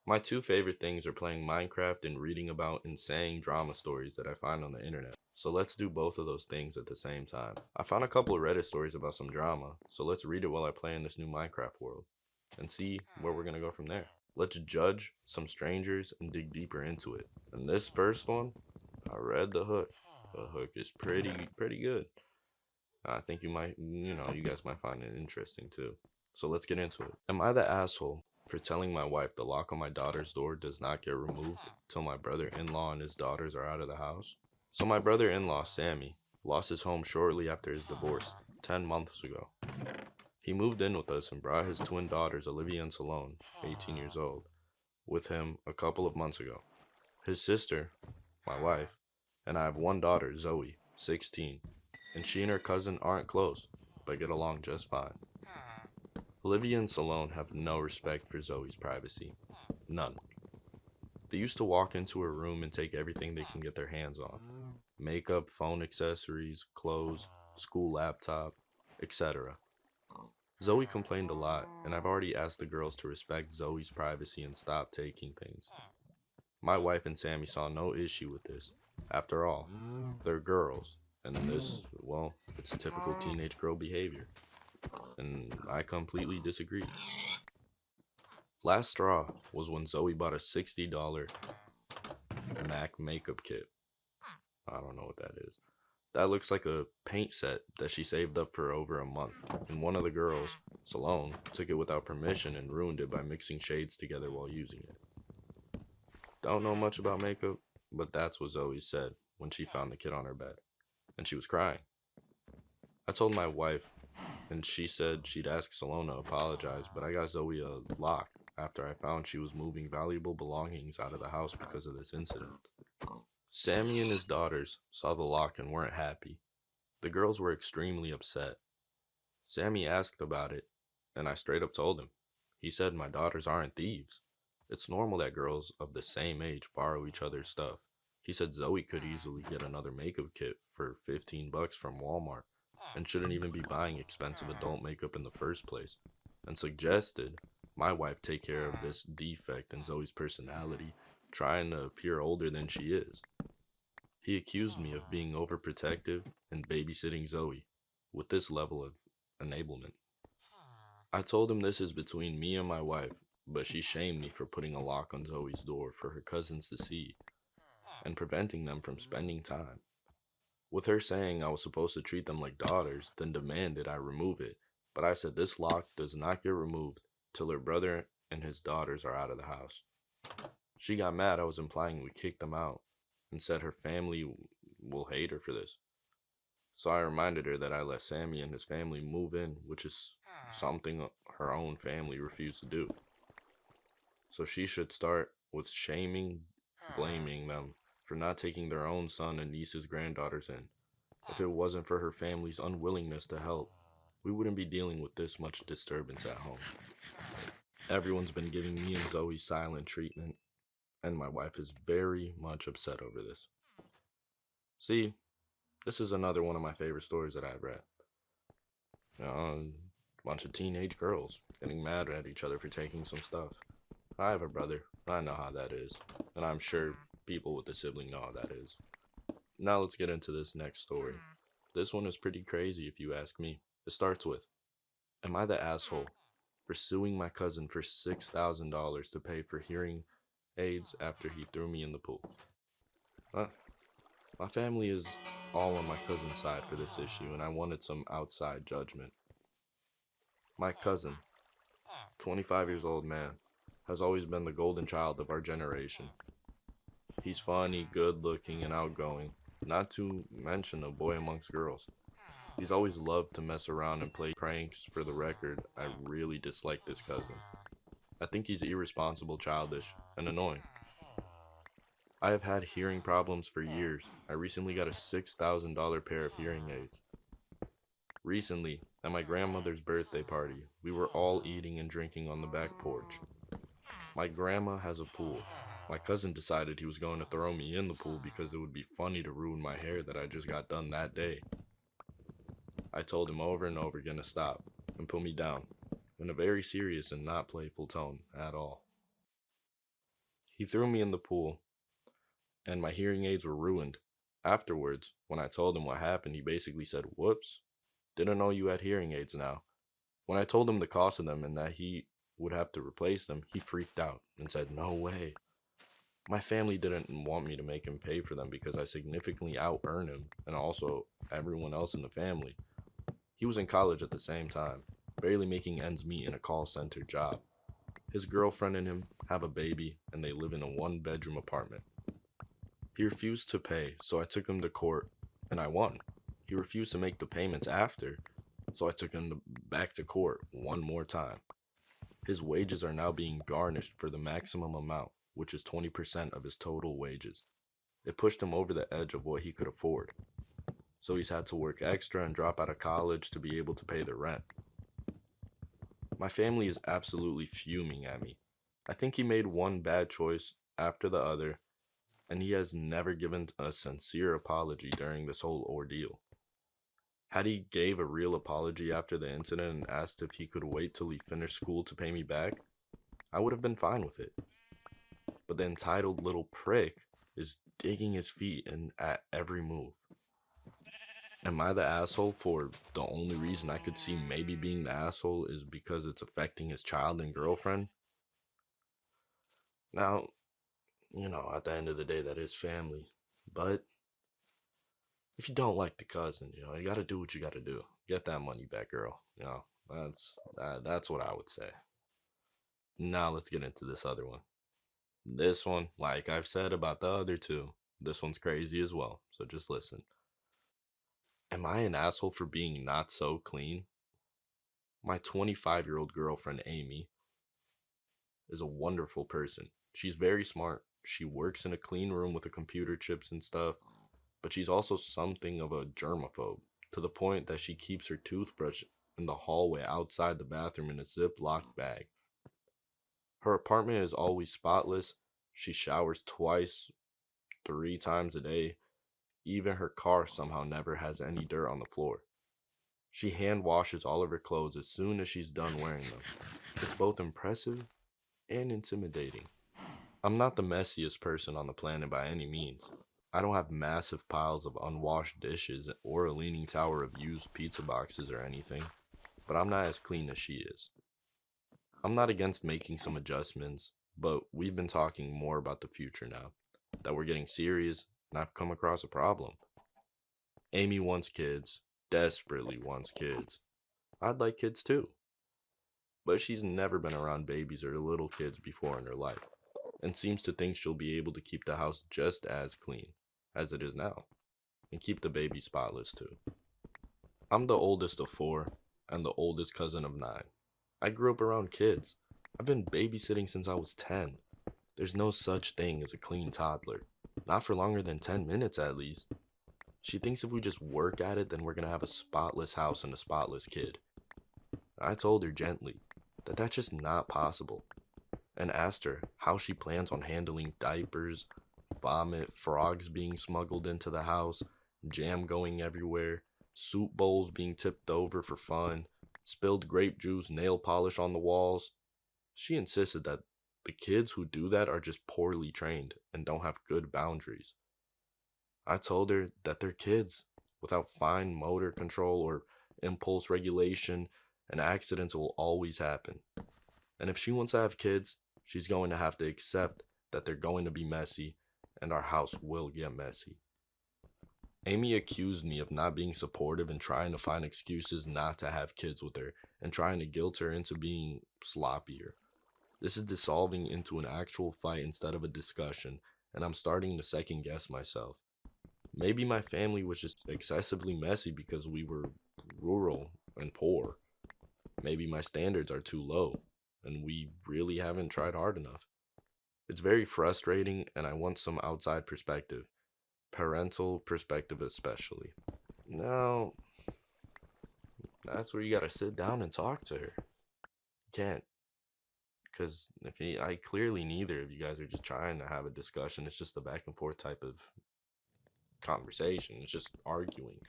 My two favorite things are playing Minecraft and reading about insane drama stories that I find on the internet. So let's do both of those things at the same time. I found a couple of Reddit stories about some drama, so let's read it while I play in this new Minecraft world and see where we're gonna go from there. Let's judge some strangers and dig deeper into it. And this first one, I read the hook. The hook is pretty good. I think you guys might find it interesting too. So let's get into it. Am I the asshole for telling my wife the lock on my daughter's door does not get removed till my brother-in-law and his daughters are out of the house? So my brother-in-law, Sammy, lost his home shortly after his divorce, 10 months ago. He moved in with us and brought his twin daughters, Olivia and Salone, 18 years old, with him a couple of months ago. His sister, my wife, and I have one daughter, Zoe, 16, and she and her cousin aren't close, but get along just fine. Olivia and Salone have no respect for Zoe's privacy. None. They used to walk into her room and take everything they can get their hands on: makeup, phone accessories, clothes, school laptop, etc. Zoe complained a lot, and I've already asked the girls to respect Zoe's privacy and stop taking things. My wife and Sammy saw no issue with this. After all, they're girls, and well, it's typical teenage girl behavior. And I completely disagree. Last straw was when Zoe bought a $60 MAC makeup kit. I don't know what that is. That looks like a paint set that she saved up for over a month, and one of the girls, Salone, took it without permission and ruined it by mixing shades together while using it. Don't know much about makeup, but that's what Zoe said when she found the kit on her bed, and she was crying. I told my wife, and she said she'd ask Salone to apologize, but I got Zoe a lock after I found she was moving valuable belongings out of the house because of this incident. Sammy and his daughters saw the lock and weren't happy. The girls were extremely upset. Sammy asked about it, and I straight up told him. He said my daughters aren't thieves. It's normal that girls of the same age borrow each other's stuff. He said Zoe could easily get another makeup kit for $15 from Walmart and shouldn't even be buying expensive adult makeup in the first place, and suggested my wife take care of this defect in Zoe's personality, trying to appear older than she is. He accused me of being overprotective and babysitting Zoe with this level of enablement. I told him this is between me and my wife, but she shamed me for putting a lock on Zoe's door for her cousins to see and preventing them from spending time. With her saying I was supposed to treat them like daughters, then demanded I remove it, but I said this lock does not get removed till her brother and his daughters are out of the house. She got mad I was implying we kicked them out and said her family will hate her for this. So I reminded her that I let Sammy and his family move in, which is something her own family refused to do. So she should start with blaming them for not taking their own son and niece's granddaughters in. If it wasn't for her family's unwillingness to help, we wouldn't be dealing with this much disturbance at home. Everyone's been giving me and Zoe silent treatment, and my wife is very much upset over this. See, this is another one of my favorite stories that I've read. A bunch of teenage girls getting mad at each other for taking some stuff. I have a brother. I know how that is. And I'm sure people with a sibling know how that is. Now let's get into this next story. This one is pretty crazy if you ask me. It starts with, am I the asshole for suing my cousin for $6,000 to pay for hearing aids after he threw me in the pool? Uh, my family is all on my cousin's side for this issue, and I wanted some outside judgment. My cousin, 25 years old man, has always been the golden child of our generation. He's funny, good looking, and outgoing, not to mention a boy amongst girls. He's always loved to mess around and play pranks. For the record, I really dislike this cousin. I think he's irresponsible, childish, and annoying. I have had hearing problems for years. I recently got a $6,000 pair of hearing aids. Recently, at my grandmother's birthday party, we were all eating and drinking on the back porch. My grandma has a pool. My cousin decided he was going to throw me in the pool because it would be funny to ruin my hair that I just got done that day. I told him over and over again to stop and put me down, in a very serious and not playful tone at all. He threw me in the pool, and my hearing aids were ruined. Afterwards, when I told him what happened, he basically said, "Whoops, didn't know you had hearing aids now." When I told him the cost of them and that he would have to replace them, he freaked out and said, "No way." My family didn't want me to make him pay for them because I significantly out earn him and also everyone else in the family. He was in college at the same time, barely making ends meet in a call center job. His girlfriend and him have a baby and they live in a 1 bedroom apartment. He refused to pay, so I took him to court and I won. He refused to make the payments after, so I took him back to court one more time. His wages are now being garnished for the maximum amount, which is 20% of his total wages. It pushed him over the edge of what he could afford, so he's had to work extra and drop out of college to be able to pay the rent. My family is absolutely fuming at me. I think he made one bad choice after the other, and he has never given a sincere apology during this whole ordeal. Had he gave a real apology after the incident and asked if he could wait till he finished school to pay me back, I would have been fine with it. But the entitled little prick is digging his feet in at every move. Am I the asshole for the only reason I could see maybe being the asshole is because it's affecting his child and girlfriend? Now, at the end of the day, that is family. But if you don't like the cousin, you gotta do what you gotta do. Get that money back, girl. That's what I would say. Now let's get into this other one. This one, like I've said about the other two, this one's crazy as well. So just listen. Am I an asshole for being not so clean? My 25-year-old girlfriend, Amy, is a wonderful person. She's very smart. She works in a clean room with the computer chips and stuff, but she's also something of a germaphobe to the point that she keeps her toothbrush in the hallway outside the bathroom in a Ziploc bag. Her apartment is always spotless. She showers twice, 3 times a day. Even her car somehow never has any dirt on the floor. She hand washes all of her clothes as soon as she's done wearing them. It's both impressive and intimidating. I'm not the messiest person on the planet by any means. I don't have massive piles of unwashed dishes or a leaning tower of used pizza boxes or anything, but I'm not as clean as she is. I'm not against making some adjustments, but we've been talking more about the future now, that we're getting serious, and I've come across a problem. Amy wants kids, desperately wants kids. I'd like kids too, but she's never been around babies or little kids before in her life, and seems to think she'll be able to keep the house just as clean as it is now, and keep the baby spotless too. I'm the oldest of four, and the oldest cousin of 9. I grew up around kids. I've been babysitting since I was 10. There's no such thing as a clean toddler. Not for longer than 10 minutes at least. She thinks if we just work at it, then we're gonna have a spotless house and a spotless kid. I told her gently that that's just not possible, and asked her how she plans on handling diapers, vomit, frogs being smuggled into the house, jam going everywhere, soup bowls being tipped over for fun, spilled grape juice, nail polish on the walls. She insisted that the kids who do that are just poorly trained and don't have good boundaries. I told her that they're kids without fine motor control or impulse regulation, and accidents will always happen. And if she wants to have kids, she's going to have to accept that they're going to be messy and our house will get messy. Amy accused me of not being supportive and trying to find excuses not to have kids with her and trying to guilt her into being sloppier. This is dissolving into an actual fight instead of a discussion, and I'm starting to second guess myself. Maybe my family was just excessively messy because we were rural and poor. Maybe my standards are too low, and we really haven't tried hard enough. It's very frustrating, and I want some outside perspective, parental perspective especially. Now, that's where you gotta sit down and talk to her. You can't, because I clearly neither of you guys are just trying to have a discussion. It's just a back and forth type of conversation. It's just arguing.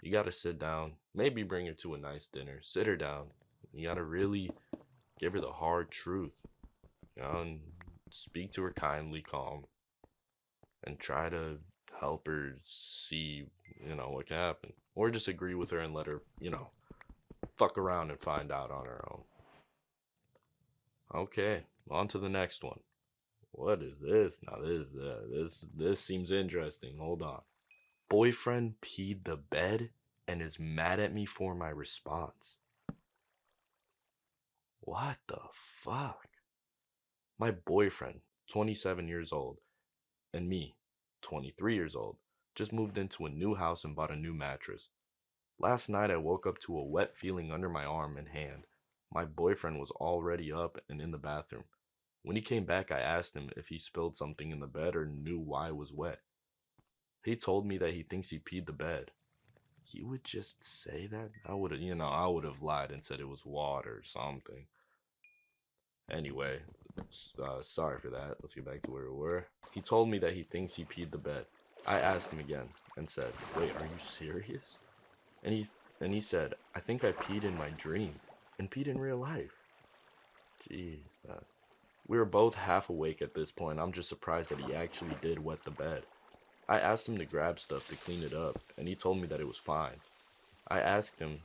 You gotta sit down, maybe bring her to a nice dinner, sit her down. You gotta really give her the hard truth, and speak to her kindly, calm, and try to help her see, what can happen. Or just agree with her and let her, fuck around and find out on her own. Okay, on to the next one. What is this? Now this seems interesting. Hold on. Boyfriend peed the bed and is mad at me for my response. What the fuck? My boyfriend, 27 years old, and me, 23 years old, just moved into a new house and bought a new mattress. Last night I woke up to a wet feeling under my arm and hand. My boyfriend was already up and in the bathroom. When he came back, I asked him if he spilled something in the bed or knew why it was wet. He told me that he thinks he peed the bed. He would just say that? I would have lied and said it was water or something. Anyway, sorry for that. Let's get back to where we were. He told me that he thinks he peed the bed. I asked him again and said, "Wait, are you serious?" And he said, "I think I peed in my dream and peed in real life." Jeez, man. We were both half awake at this point. I'm just surprised that he actually did wet the bed. I asked him to grab stuff to clean it up, and he told me that it was fine. I asked him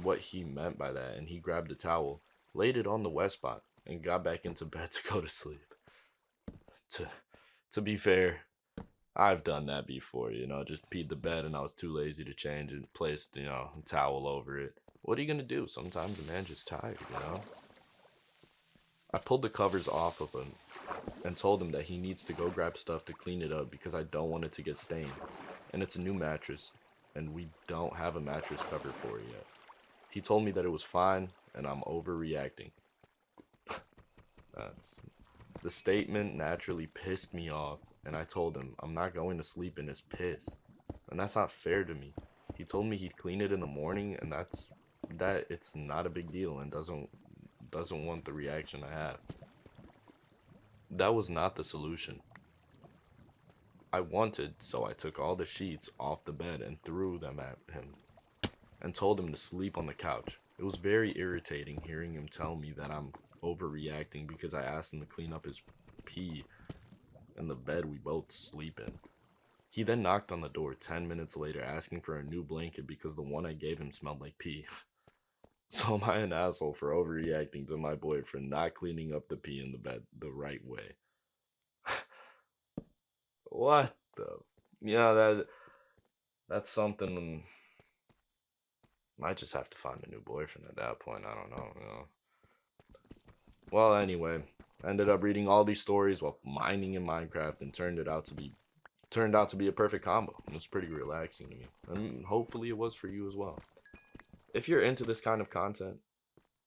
what he meant by that, and he grabbed a towel, laid it on the wet spot, and got back into bed to go to sleep. To be fair, I've done that before, just peed the bed and I was too lazy to change and placed, a towel over it. What are you gonna do? Sometimes a man just tired. I pulled the covers off of him and told him that he needs to go grab stuff to clean it up because I don't want it to get stained. And it's a new mattress, and we don't have a mattress cover for it yet. He told me that it was fine, and I'm overreacting. The statement naturally pissed me off, and I told him I'm not going to sleep in his piss. And that's not fair to me. He told me he'd clean it in the morning, and that it's not a big deal and doesn't want the reaction I have. That was not the solution. So I took all the sheets off the bed and threw them at him and told him to sleep on the couch. It was very irritating hearing him tell me that I'm overreacting because I asked him to clean up his pee in the bed we both sleep in. He then knocked on the door 10 minutes later asking for a new blanket because the one I gave him smelled like pee. So am I an asshole for overreacting to my boyfriend not cleaning up the pee in the bed the right way? What the? Yeah, that's something. Might just have to find a new boyfriend at that point. I don't know. Well, anyway, I ended up reading all these stories while mining in Minecraft and turned out to be a perfect combo. It was pretty relaxing to me, and hopefully it was for you as well. If you're into this kind of content,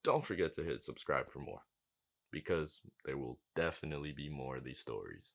don't forget to hit subscribe for more, because there will definitely be more of these stories.